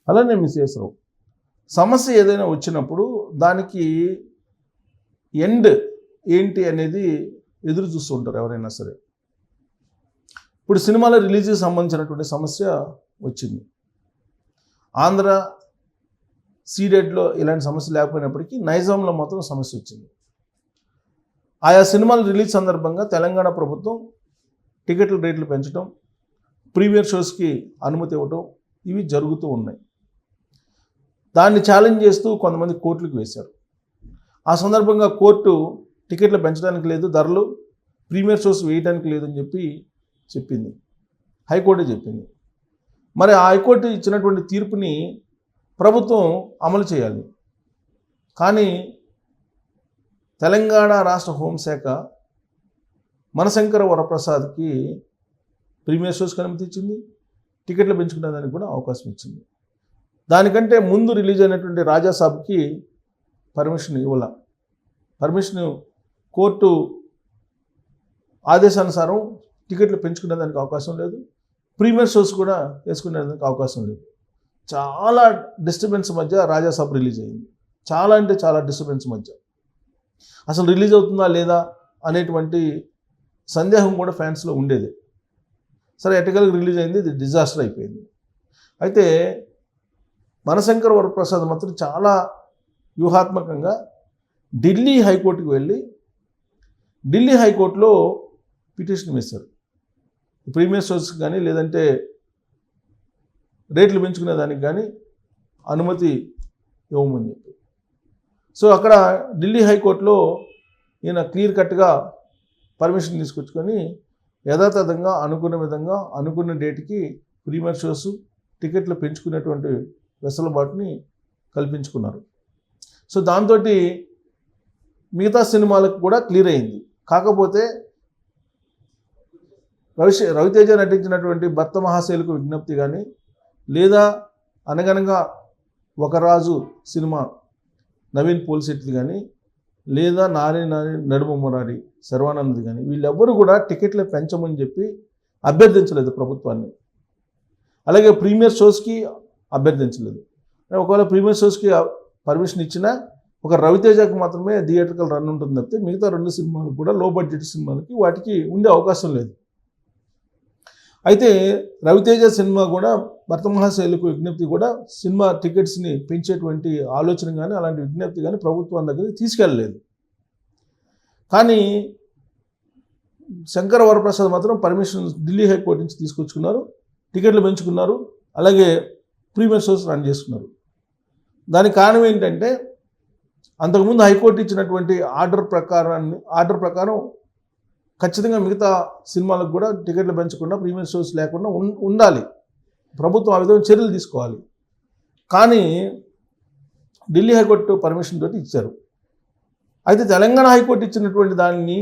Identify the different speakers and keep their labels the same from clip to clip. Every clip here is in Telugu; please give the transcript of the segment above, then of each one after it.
Speaker 1: అలానే మిస్సెస్ రావు సమస్య ఏదైనా వచ్చినప్పుడు దానికి ఎండ్ ఏంటి అనేది ఎదురు చూస్తూ ఉంటారు ఎవరైనా సరే. ఇప్పుడు సినిమాల రిలీజ్కి సంబంధించినటువంటి సమస్య వచ్చింది. ఆంధ్ర సీడెడ్లో ఇలాంటి సమస్య లేకపోయినప్పటికీ నైజాంలో మాత్రం సమస్య వచ్చింది. ఆయా సినిమాల రిలీజ్ సందర్భంగా తెలంగాణ ప్రభుత్వం టికెట్ల రేట్లు పెంచడం, ప్రీమియర్ షోస్కి అనుమతి ఇవ్వటం ఇవి జరుగుతూ ఉన్నాయి. దాన్ని ఛాలెంజ్ చేస్తూ కొంతమంది కోర్టులకు వేశారు. ఆ సందర్భంగా కోర్టు టికెట్లు పెంచడానికి లేదు, ధరలు ప్రీమియర్ షోస్ వేయడానికి లేదని చెప్పింది. హైకోర్టే చెప్పింది. మరి ఆ హైకోర్టు ఇచ్చినటువంటి తీర్పుని ప్రభుత్వం అమలు చేయాలి. కానీ తెలంగాణ రాష్ట్ర హోంశాఖ మనశంకర వరప్రసాద్కి ప్రీమియర్ షోస్కి అనుమతి ఇచ్చింది, టికెట్లు పెంచుకునేదానికి కూడా అవకాశం ఇచ్చింది. దానికంటే ముందు రిలీజ్ అయినటువంటి రాజాసాబ్కి పర్మిషన్ ఇవ్వాల. పర్మిషన్ కోర్టు ఆదేశానుసారం టికెట్లు పెంచుకునేదానికి అవకాశం లేదు, ప్రీమియర్ షోస్ కూడా వేసుకునేదానికి అవకాశం లేదు. చాలా డిస్టర్బెన్స్ మధ్య రాజాసాబ్ రిలీజ్ అయింది. చాలా అంటే చాలా డిస్టర్బెన్స్ మధ్య అసలు రిలీజ్ అవుతుందా లేదా అనేటువంటి సందేహం కూడా ఫ్యాన్స్లో ఉండేది. సరే ఎట్టగలిగి రిలీజ్ అయింది, ఇది డిజాస్టర్ అయిపోయింది. అయితే మనశంకర్ వరప్రసాద్ మాత్రం చాలా వ్యూహాత్మకంగా ఢిల్లీ హైకోర్టుకు వెళ్ళి ఢిల్లీ హైకోర్టులో పిటిషన్ వేశారు. ప్రీమియర్ షోస్కి కానీ లేదంటే రేట్లు పెంచుకునే దానికి కానీ అనుమతి ఇవ్వమని చెప్పి. సో అక్కడ ఢిల్లీ హైకోర్టులో ఈయన క్లియర్ కట్గా పర్మిషన్ తీసుకొచ్చుకొని యథాతథంగా అనుకున్న విధంగా అనుకున్న డేట్కి ప్రీమియర్ షోస్ టికెట్లు పెంచుకునేటువంటి వెసులుబాటుని కల్పించుకున్నారు. సో దాంతో మిగతా సినిమాలకు కూడా క్లియర్ అయింది. కాకపోతే రవితేజ నటించినటువంటి భర్త మహాశైలకు విజ్ఞప్తి కానీ లేదా అనగనగా ఒక రాజు సినిమా నవీన్ పోల్శెట్టి కానీ లేదా నాని నడుమ మురారి శర్వానంద్ కానీ వీళ్ళెవ్వరూ కూడా టికెట్లు పెంచమని చెప్పి అభ్యర్థించలేదు ప్రభుత్వాన్ని. అలాగే ప్రీమియర్ షోస్కి అభ్యర్థించలేదు. ఒకవేళ ప్రీమియర్ షోస్కి పర్మిషన్ ఇచ్చినా ఒక రవితేజకి మాత్రమే థియేటర్కల్ రన్ ఉంటుంది తప్పితే మిగతా 2 సినిమాలకు కూడా లో బడ్జెట్ సినిమాలకి వాటికి ఉండే అవకాశం లేదు. అయితే రవితేజ సినిమా కూడా భర్త మహాశైలకు విజ్ఞప్తి కూడా సినిమా టికెట్స్ని పెంచేటువంటి ఆలోచన కానీ అలాంటి విజ్ఞప్తి కానీ ప్రభుత్వం దగ్గరికి తీసుకెళ్ళలేదు. కానీ శంకర వరప్రసాద్ మాత్రం పర్మిషన్ ఢిల్లీ హైకోర్టు నుంచి తీసుకొచ్చుకున్నారు, టికెట్లు పెంచుకున్నారు, అలాగే ప్రీమియర్ షోస్ రన్ చేసుకున్నారు. దానికి కారణం ఏంటంటే అంతకుముందు హైకోర్టు ఇచ్చినటువంటి ఆర్డర్ ప్రకారం ఖచ్చితంగా మిగతా సినిమాలకు కూడా టికెట్లు పెంచకుండా ప్రీమియర్ షోస్ లేకుండా ఉండాలి, ప్రభుత్వం ఆ విధంగా చర్యలు తీసుకోవాలి. కానీ ఢిల్లీ హైకోర్టు పర్మిషన్ తోటి ఇచ్చారు. అయితే తెలంగాణ హైకోర్టు ఇచ్చినటువంటి దాన్ని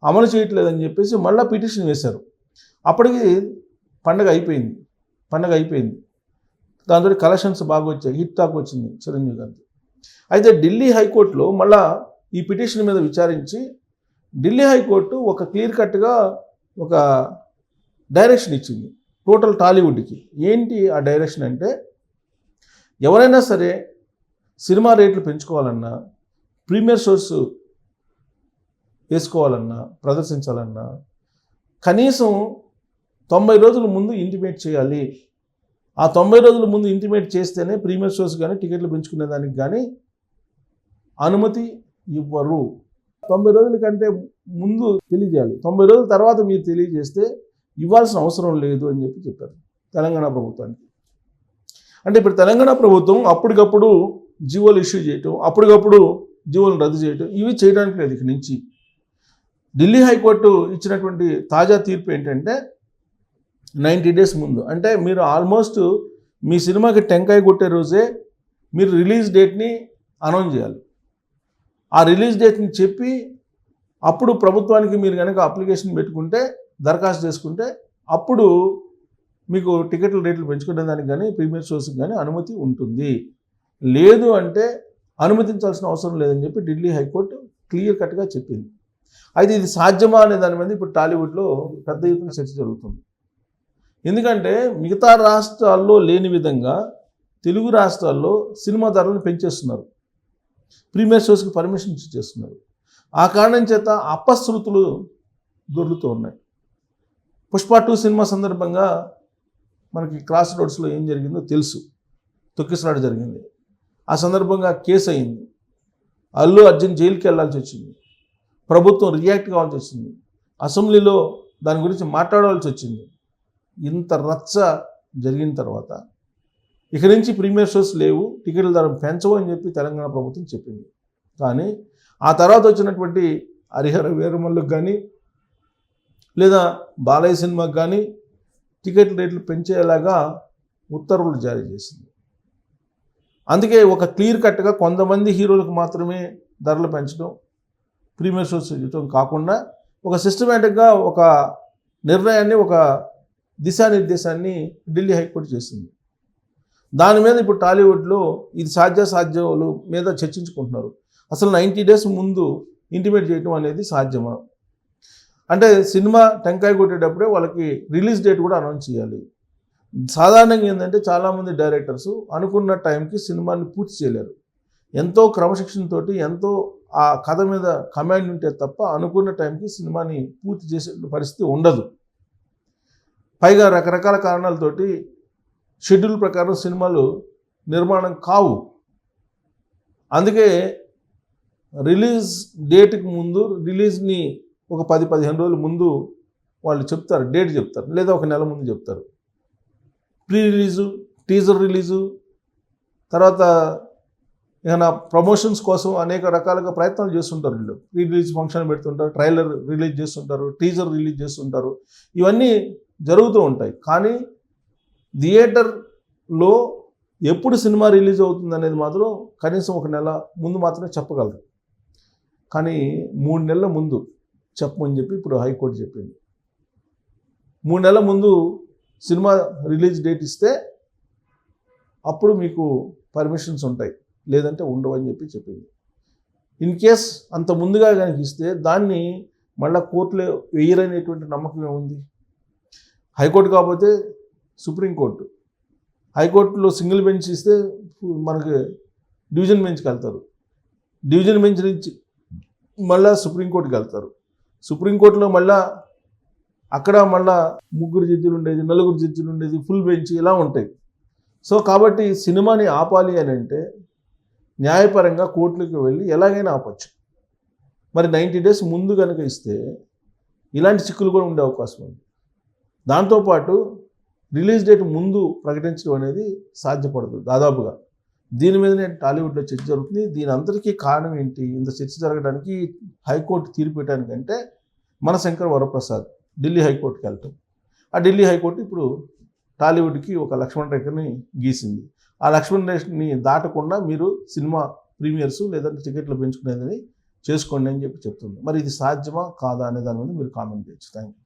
Speaker 1: అమలు చేయట్లేదని చెప్పేసి మళ్ళీ పిటిషన్ వేశారు. అప్పటికి పండగ అయిపోయింది. దాంతో కలెక్షన్స్ బాగా వచ్చాయి, హిట్ టాక్ వచ్చింది చిరంజీవి గారికి. అయితే ఢిల్లీ హైకోర్టులో మళ్ళా ఈ పిటిషన్ మీద విచారించి ఢిల్లీ హైకోర్టు ఒక క్లియర్ కట్గా ఒక డైరెక్షన్ ఇచ్చింది టోటల్ టాలీవుడ్కి. ఏంటి ఆ డైరెక్షన్ అంటే, ఎవరైనా సరే సినిమా రేట్లు పెంచుకోవాలన్నా, ప్రీమియర్ షోస్ వేసుకోవాలన్నా, ప్రదర్శించాలన్నా కనీసం 90 రోజుల ముందు ఇంటిమేట్ చేయాలి. ఆ 90 రోజుల ముందు ఇంటిమేట్ చేస్తేనే ప్రీమియర్ షోస్ కానీ టికెట్లు పెంచుకునేదానికి కానీ అనుమతి ఇవ్వరు. 90 రోజుల కంటే ముందు తెలియజేయాలి, 90 రోజుల తర్వాత మీరు తెలియజేస్తే ఇవ్వాల్సిన అవసరం లేదు అని చెప్పారు తెలంగాణ ప్రభుత్వానికి. అంటే ఇప్పుడు తెలంగాణ ప్రభుత్వం అప్పటికప్పుడు జీవోలు ఇష్యూ చేయటం, అప్పటికప్పుడు జీవోలను రద్దు చేయటం ఇవి చేయడానికి లేదు. ఇక నుంచి ఢిల్లీ హైకోర్టు ఇచ్చినటువంటి తాజా తీర్పు ఏంటంటే 90 డేస్ ముందు, అంటే మీరు ఆల్మోస్ట్ మీ సినిమాకి టెంకాయ కొట్టే రోజే మీరు రిలీజ్ డేట్ని అనౌన్స్ చేయాలి. ఆ రిలీజ్ డేట్ని చెప్పి అప్పుడు ప్రభుత్వానికి మీరు కనుక అప్లికేషన్ పెట్టుకుంటే, దరఖాస్తు చేసుకుంటే అప్పుడు మీకు టికెట్ల రేట్లు పెంచుకునే దానికి కానీ ప్రీమియర్ షోస్కి కానీ అనుమతి ఉంటుంది. లేదు అంటే అనుమతించాల్సిన అవసరం లేదని చెప్పి ఢిల్లీ హైకోర్టు క్లియర్ కట్గా చెప్పింది. అయితే ఇది సాధ్యమా అనే దాని మీద ఇప్పుడు టాలీవుడ్లో పెద్ద ఎత్తున చర్చ జరుగుతుంది. ఎందుకంటే మిగతా రాష్ట్రాల్లో లేని విధంగా తెలుగు రాష్ట్రాల్లో సినిమా ధరలను పెంచేస్తున్నారు, ప్రీమియర్ షోస్కి పర్మిషన్ ఇచ్చేస్తున్నారు. ఆ కారణం చేత అపశృతులు దొర్లుతూ ఉన్నాయి. పుష్ప 2 సినిమా సందర్భంగా మనకి క్రాస్ రోడ్స్లో ఏం జరిగిందో తెలుసు. తొక్కిసలాట జరిగింది. ఆ సందర్భంగా కేసు అయింది. అల్లు అర్జున్ జైలుకి వెళ్ళాల్సి వచ్చింది. ప్రభుత్వం రియాక్ట్ కావాల్సి వచ్చింది. అసెంబ్లీలో దాని గురించి మాట్లాడాల్సి వచ్చింది. ఇంత రచ్చ జరిగిన తర్వాత ఇక నుంచి ప్రీమియర్ షోస్ లేవు, టికెట్ల ధర పెంచవు అని చెప్పి తెలంగాణ ప్రభుత్వం చెప్పింది. కానీ ఆ తర్వాత వచ్చినటువంటి హరిహర వీరమల్లుకి కానీ లేదా బాలయ్య సినిమాకి కానీ టికెట్ రేట్లు పెంచేలాగా ఉత్తర్వులు జారీ చేసింది. అందుకే ఒక క్లియర్ కట్గా కొంతమంది హీరోలకు మాత్రమే ధరలు పెంచడం, ప్రీమియర్ షోస్ ఇవ్వడం కాకుండా ఒక సిస్టమేటిక్గా ఒక నిర్ణయాన్ని, ఒక దిశానిర్దేశాన్ని ఢిల్లీ హైకోర్టు చేసింది. దాని మీద ఇప్పుడు టాలీవుడ్లో ఇది సాధ్యాసాధ్యాల మీద చర్చించుకుంటున్నారు. అసలు 90 days ముందు ఇంటిమేట్ చేయడం అనేది సాధ్యమా? అంటే సినిమా టెంకాయ కొట్టేటప్పుడే వాళ్ళకి రిలీజ్ డేట్ కూడా అనౌన్స్ చేయాలి. సాధారణంగా ఏంటంటే చాలామంది డైరెక్టర్స్ అనుకున్న టైంకి సినిమాని పూర్తి చేయలేరు. ఎంతో క్రమశిక్షణతోటి, ఎంతో ఆ కథ మీద కమాండ్ ఉంటే తప్ప అనుకున్న టైంకి సినిమాని పూర్తి చేసే పరిస్థితి ఉండదు. పైగా రకరకాల కారణాలతోటి షెడ్యూల్ ప్రకారం సినిమాలు నిర్మాణం కావు. అందుకే రిలీజ్ డేట్కి ముందు, రిలీజ్ని ఒక 10-15 రోజుల ముందు వాళ్ళు చెప్తారు, డేట్ చెప్తారు, లేదా ఒక నెల ముందు చెప్తారు. ప్రీ రిలీజు, టీజర్ రిలీజు, తర్వాత ఏమైనా ప్రమోషన్స్ కోసం అనేక రకాలుగా ప్రయత్నాలు చేస్తుంటారు. వీళ్ళు ప్రీ రిలీజ్ ఫంక్షన్ పెడుతుంటారు, ట్రైలర్ రిలీజ్ చేస్తుంటారు, టీజర్ రిలీజ్ చేస్తుంటారు. ఇవన్నీ జరుగుతూ ఉంటాయి. కానీ థియేటర్లో ఎప్పుడు సినిమా రిలీజ్ అవుతుంది అనేది మాత్రం కనీసం ఒక నెల ముందు మాత్రమే చెప్పగలరు. కానీ 3 నెలల ముందు చెప్పమని చెప్పి ఇప్పుడు హైకోర్టు చెప్పింది. 3 నెలల ముందు సినిమా రిలీజ్ డేట్ ఇస్తే అప్పుడు మీకు పర్మిషన్స్ ఉంటాయి, లేదంటే ఉండవు అని చెప్పి చెప్పింది. ఇన్ కేస్ అంత ముందుగా కనుక ఇస్తే దాన్ని మళ్ళీ కోర్టులో వేయరనేటువంటి నమ్మకం ఏముంది? హైకోర్టు కాకపోతే సుప్రీంకోర్టు. హైకోర్టులో సింగిల్ బెంచ్ ఇస్తే మనకి డివిజన్ బెంచ్కి వెళ్తారు. డివిజన్ బెంచ్ నుంచి మళ్ళీ సుప్రీంకోర్టుకి వెళ్తారు. సుప్రీంకోర్టులో మళ్ళీ అక్కడ మళ్ళీ 3 జడ్జిలు ఉండేది, 4 జడ్జిలు ఉండేది, ఫుల్ బెంచ్ ఇలా ఉంటాయి. సో కాబట్టి సినిమాని ఆపాలి అని అంటే న్యాయపరంగా కోర్టులకు వెళ్ళి ఎలాగైనా ఆపచ్చు. మరి 90 days ముందు కనుక ఇస్తే ఇలాంటి చిక్కులు కూడా ఉండే అవకాశం ఉంది. దాంతోపాటు రిలీజ్ డేట్ ముందు ప్రకటించడం అనేది సాధ్యపడదు దాదాపుగా. దీని మీదనే టాలీవుడ్లో చర్చ జరుగుతుంది. దీని అందరికీ కారణం ఏంటి? ఇంత చర్చ జరగడానికి, హైకోర్టు తీర్పు పెట్టడానికంటే మన శంకర్ వరప్రసాద్ ఢిల్లీ హైకోర్టుకి వెళ్తాం. ఆ ఢిల్లీ హైకోర్టు ఇప్పుడు టాలీవుడ్కి ఒక లక్ష్మణ రేఖని గీసింది. ఆ లక్ష్మణ రేఖని దాటకుండా మీరు సినిమా ప్రీమియర్స్ లేదంటే టికెట్లు పెంచుకునేదని చేసుకోండి అని చెప్పి చెప్తుంది. మరి ఇది సాధ్యమా కాదా అనే దాని మీద మీరు కామెంట్ చేయొచ్చు. Thank you.